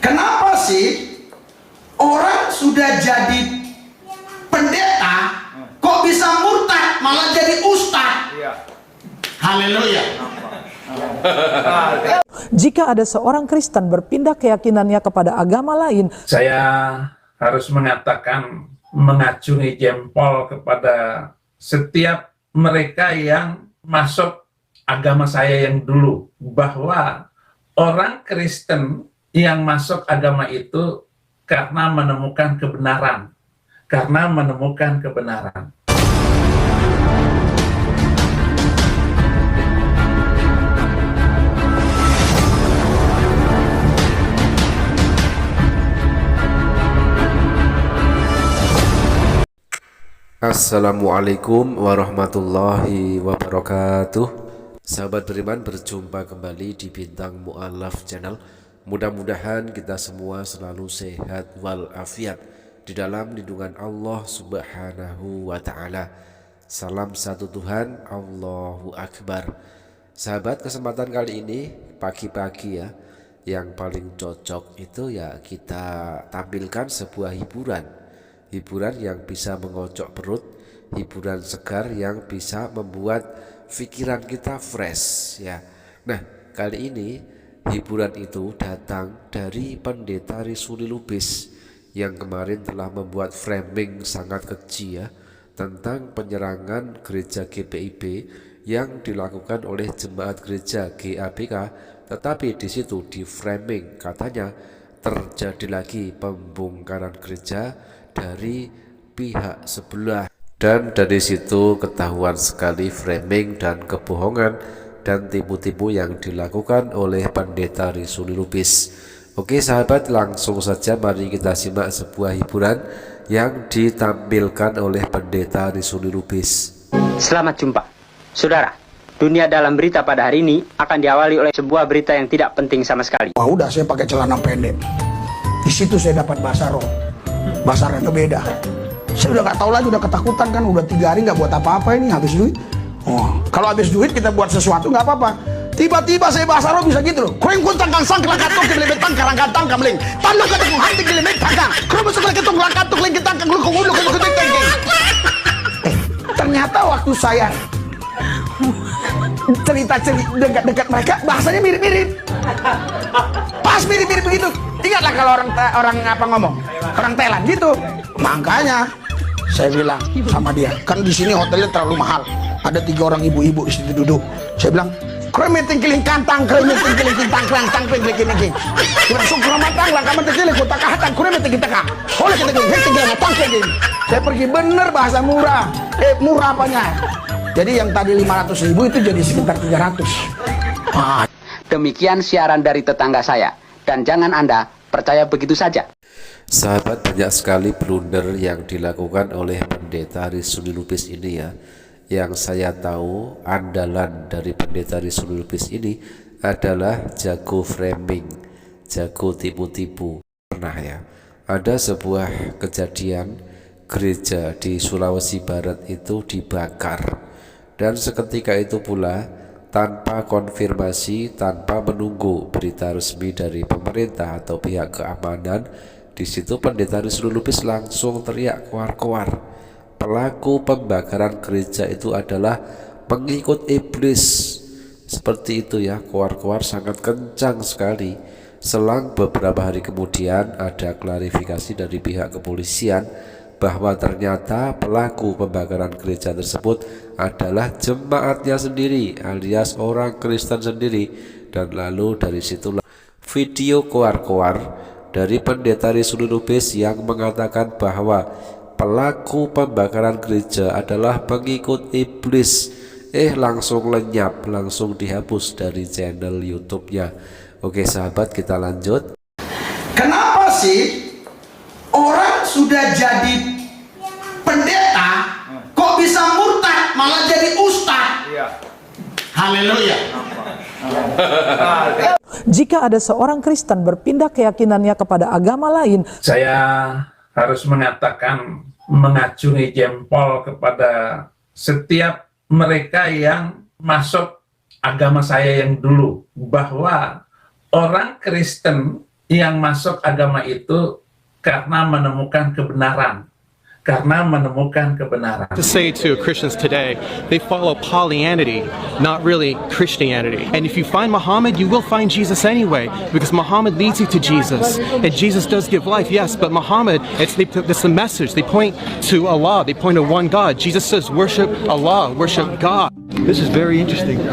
Kenapa sih orang sudah jadi pendeta kok bisa murtad malah jadi ustadz? Haleluya. Jika ada seorang Kristen berpindah keyakinannya kepada agama lain, saya harus mengatakan, mengacungi jempol kepada setiap mereka yang masuk agama saya yang dulu, bahwa orang Kristen yang masuk agama itu karena menemukan kebenaran, Assalamualaikum warahmatullahi wabarakatuh. Sahabat beriman, berjumpa kembali di Bintang Mu'alaf Channel. Mudah-mudahan kita semua selalu sehat walafiat di dalam lindungan Allah Subhanahu wa ta'ala. Salam satu Tuhan, Allahu Akbar. Sahabat, kesempatan kali ini pagi-pagi ya, yang paling cocok itu ya kita tampilkan sebuah hiburan yang bisa mengocok perut, hiburan segar yang bisa membuat pikiran kita fresh ya. Nah, kali ini hiburan itu datang dari Pendeta Risuli Lubis yang kemarin telah membuat framing sangat keji ya tentang penyerangan gereja GPIB yang dilakukan oleh jemaat gereja GABK, tetapi di situ di framing katanya terjadi lagi pembongkaran gereja dari pihak sebelah, dan dari situ ketahuan sekali framing dan kebohongan dan tipu-tipu yang dilakukan oleh Pendeta Risuli Lubis. Oke sahabat, langsung saja mari kita simak sebuah hiburan yang ditampilkan oleh Pendeta Risuli Lubis. Selamat jumpa saudara. Dunia dalam berita pada hari ini akan diawali oleh sebuah berita yang tidak penting sama sekali. Wah, udah saya pakai celana pendek. Di situ saya dapat bahasa roh. Bahasa roh itu beda. Saya udah gak tahu lagi, udah ketakutan kan, udah 3 hari nggak buat apa-apa ini, habis duit. Oh, kalau habis duit kita buat sesuatu nggak apa-apa. Tiba-tiba saya bahasa roh bisa gitu loh. Kuing kuntang kang sang kelakatuk kelebetang karangkatang kamling. Tandu ketung hanti kelebet tangkang. Kalau masuk ke ketung lakatuk lagi tangkang lu kungulu ke ketung tengking. Ternyata waktu saya cerita-cerita dekat-dekat mereka, bahasanya mirip-mirip. Pas mirip-mirip begitu. Ingatlah kalau orang apa ngomong, orang Thailand gitu. Makanya saya bilang sama dia, kan di sini hotelnya terlalu mahal. Ada 3 orang ibu-ibu di situ duduk. Saya bilang, kremeting kiling kantang, kremeting kiling kintang, kerang kiling kiling. Bilang syukur matang lah, kamu terkiling kota kahatan, kremeting kita kah. Oleh kita kiling, heting kiling matang kiling. Saya pergi bener bahasa murah. Murah apanya? Jadi yang tadi 500.000 itu jadi sekitar 300. Demikian siaran dari tetangga saya. Dan jangan Anda percaya begitu saja. Sahabat, banyak sekali blunder yang dilakukan oleh Pendeta Risuli Lubis ini ya. Yang saya tahu andalan dari Pendeta Risuli Lubis ini adalah jago framing, jago tipu-tipu. Pernah ya, ada sebuah kejadian gereja di Sulawesi Barat itu dibakar, dan seketika itu pula tanpa konfirmasi, tanpa menunggu berita resmi dari pemerintah atau pihak keamanan, di situ Pendeta Risuli Lubis langsung teriak koar-koar, pelaku pembakaran gereja itu adalah pengikut iblis. Seperti itu ya, koar-koar sangat kencang sekali. Selang beberapa hari kemudian ada klarifikasi dari pihak kepolisian bahwa ternyata pelaku pembakaran gereja tersebut adalah jemaatnya sendiri, alias orang Kristen sendiri. Dan lalu dari situlah video koar-koar dari Pendeta Risuli Lubis yang mengatakan bahwa pelaku pembakaran gereja adalah pengikut iblis langsung lenyap, langsung dihapus dari channel YouTube-nya. Oke sahabat, kita lanjut. Kenapa sih orang sudah jadi pendeta kok bisa murtad malah jadi ustadz? Haleluya. jika ada seorang Kristen berpindah keyakinannya kepada agama lain, saya harus mengatakan, mengacungi jempol kepada setiap mereka yang masuk agama saya yang dulu, bahwa orang Kristen yang masuk agama itu karena menemukan kebenaran. To say to Christians today, they follow Pollyanity, not really Christianity. And if you find Muhammad, you will find Jesus anyway, because Muhammad leads you to Jesus. And Jesus does give life, yes, but Muhammad, it's the message. They point to Allah, they point to one God. Jesus says, worship Allah, worship God. This is very interesting. We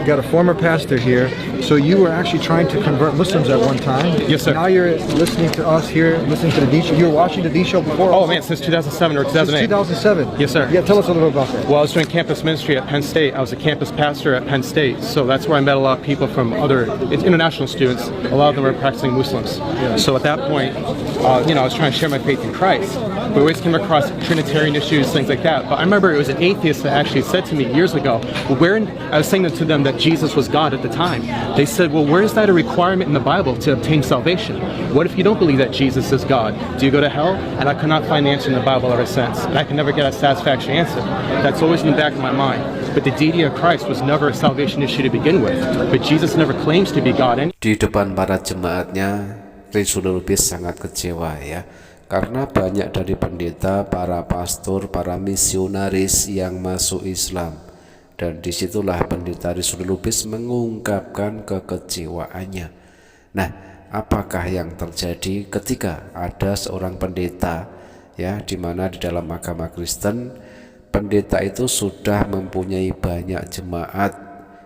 got a former pastor here. So you were actually trying to convert Muslims at one time. Yes, sir. Now you're listening to us here, listening to the D Show. You were watching the D Show before? Oh man, since 2007 or 2008. Since 2007. Yes, sir. Yeah, tell us a little bit about that. Well, I was doing campus ministry at Penn State. I was a campus pastor at Penn State. So that's where I met a lot of people from other international students. A lot of them were practicing Muslims. Yeah. So at that point, I was trying to share my faith in Christ. We always came across Trinitarian issues, things like that. But I remember it was an atheist that actually said to me years ago, I was saying to them that Jesus was God at the time. They said, well, where is that a requirement in the Bible to obtain salvation? What if you don't believe that Jesus is God? Do you go to hell? And I could not find the answer in the Bible ever since. And I can never get a satisfactory answer. That's always in the back of my mind. But the deity of Christ was never a salvation issue to begin with. But Jesus never claims to be God. Di depan para jemaatnya, Rasul Lubis sangat kecewa ya. Karena banyak dari pendeta, para pastor, para misionaris yang masuk Islam. Dan disitulah pendeta Rasul Lubis mengungkapkan kekecewaannya. Nah, apakah yang terjadi ketika ada seorang pendeta ya, di mana di dalam agama Kristen pendeta itu sudah mempunyai banyak jemaat,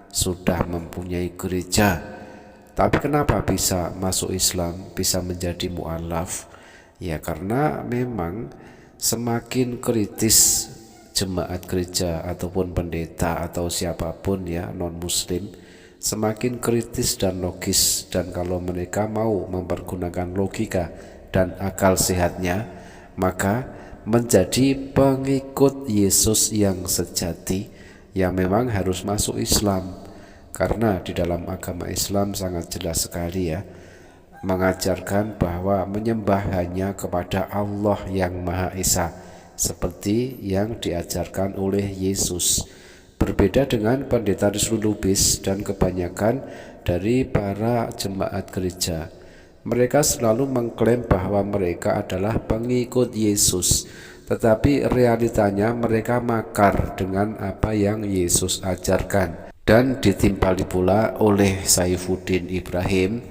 sudah mempunyai gereja, tapi kenapa bisa masuk Islam, bisa menjadi mu'alaf? Ya karena memang semakin kritis jemaat gereja ataupun pendeta atau siapapun ya non muslim, semakin kritis dan logis, dan kalau mereka mau mempergunakan logika dan akal sehatnya, maka menjadi pengikut Yesus yang sejati, yang memang harus masuk Islam. Karena di dalam agama Islam sangat jelas sekali ya, mengajarkan bahwa menyembah hanya kepada Allah yang Maha Esa, seperti yang diajarkan oleh Yesus. Berbeda dengan pendeta Rasul Lubis dan kebanyakan dari para jemaat gereja, mereka selalu mengklaim bahwa mereka adalah pengikut Yesus, tetapi realitanya mereka makar dengan apa yang Yesus ajarkan. Dan ditimpali pula oleh Saifuddin Ibrahim,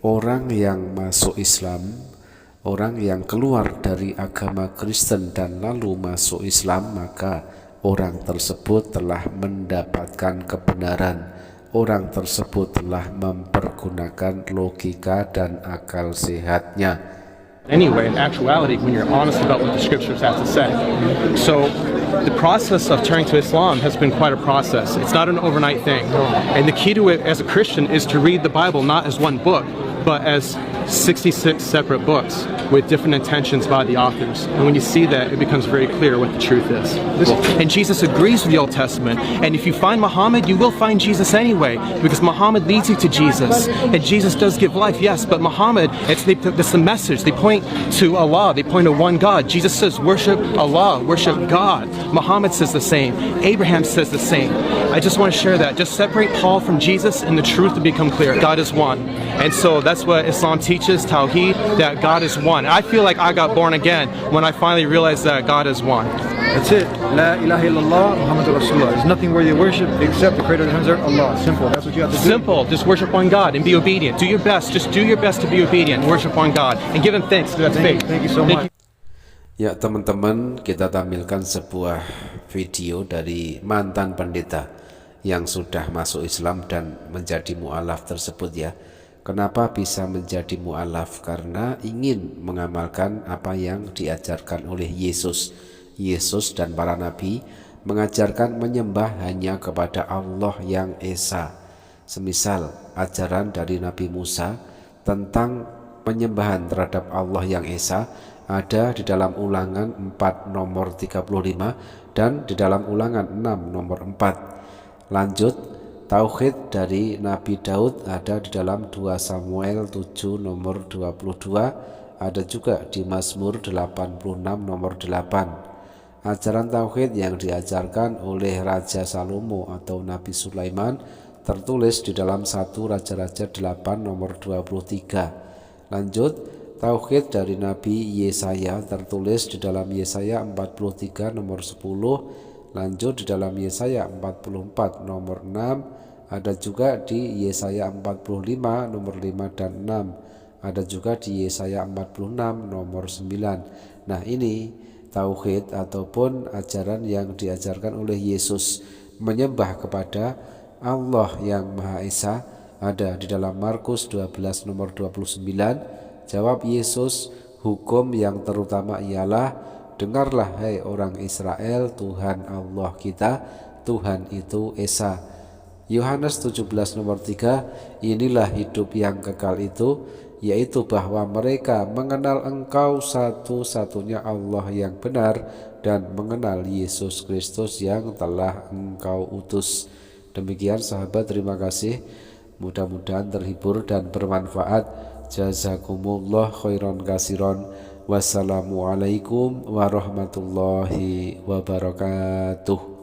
orang yang masuk Islam, orang yang keluar dari agama Kristen dan lalu masuk Islam, maka orang tersebut telah mendapatkan kebenaran. Orang tersebut telah mempergunakan logika dan akal sehatnya. Anyway, in actuality, when you're honest about what the scriptures have to say. So the process of turning to Islam has been quite a process. It's not an overnight thing. And the key to it as a Christian is to read the Bible not as one book, but as 66 separate books with different intentions by the authors. And when you see that, it becomes very clear what the truth is. And Jesus agrees with the Old Testament. And if you find Muhammad, you will find Jesus anyway, because Muhammad leads you to Jesus. And Jesus does give life, yes, but Muhammad, it's the message. They point to Allah, they point to one God. Jesus says, worship Allah, worship God. Muhammad says the same. Abraham says the same. I just want to share that. Just separate Paul from Jesus and the truth to become clear. God is one. And so that's what Islam teaches, Tawheed, that God is one. I feel like I got born again when I finally realized that God is one. That's it. La ilaha illallah, Muhammadur Rasulullah. There's nothing worthy of worship except the creator of the heavens and earth, Allah. Simple. That's what you have to do. Simple. Just worship one God and be obedient. Do your best. Just do your best to be obedient. Worship one God and give Him thanks. That's faith. Thank you so much. Ya teman-teman, kita tampilkan sebuah video dari mantan pendeta yang sudah masuk Islam dan menjadi mu'alaf tersebut ya. Kenapa bisa menjadi mu'alaf? Karena ingin mengamalkan apa yang diajarkan oleh Yesus. Yesus dan para nabi mengajarkan menyembah hanya kepada Allah yang Esa. Semisal ajaran dari Nabi Musa tentang penyembahan terhadap Allah yang Esa ada di dalam Ulangan 4 nomor 35 dan di dalam Ulangan 6 nomor 4. Lanjut, tauhid dari Nabi Daud ada di dalam 2 Samuel 7 nomor 22, ada juga di Mazmur 86 nomor 8. Ajaran tauhid yang diajarkan oleh Raja Salomo atau Nabi Sulaiman tertulis di dalam 1 Raja-Raja 8 nomor 23. Lanjut, tauhid dari Nabi Yesaya tertulis di dalam Yesaya 43 nomor 10. Lanjut di dalam Yesaya 44 nomor 6. Ada juga di Yesaya 45 nomor 5 dan 6. Ada juga di Yesaya 46 nomor 9. Nah, ini tauhid ataupun ajaran yang diajarkan oleh Yesus, menyembah kepada Allah yang Maha Esa, ada di dalam Markus 12 nomor 29. Jawab Yesus, hukum yang terutama ialah, dengarlah hai orang Israel, Tuhan Allah kita, Tuhan itu Esa. Yohanes 17 nomor 3, inilah hidup yang kekal itu, yaitu bahwa mereka mengenal Engkau satu-satunya Allah yang benar, dan mengenal Yesus Kristus yang telah Engkau utus. Demikian sahabat, terima kasih. Mudah-mudahan terhibur dan bermanfaat. Jazakumullah khairan kasiron. Wassalamualaikum warahmatullahi wabarakatuh.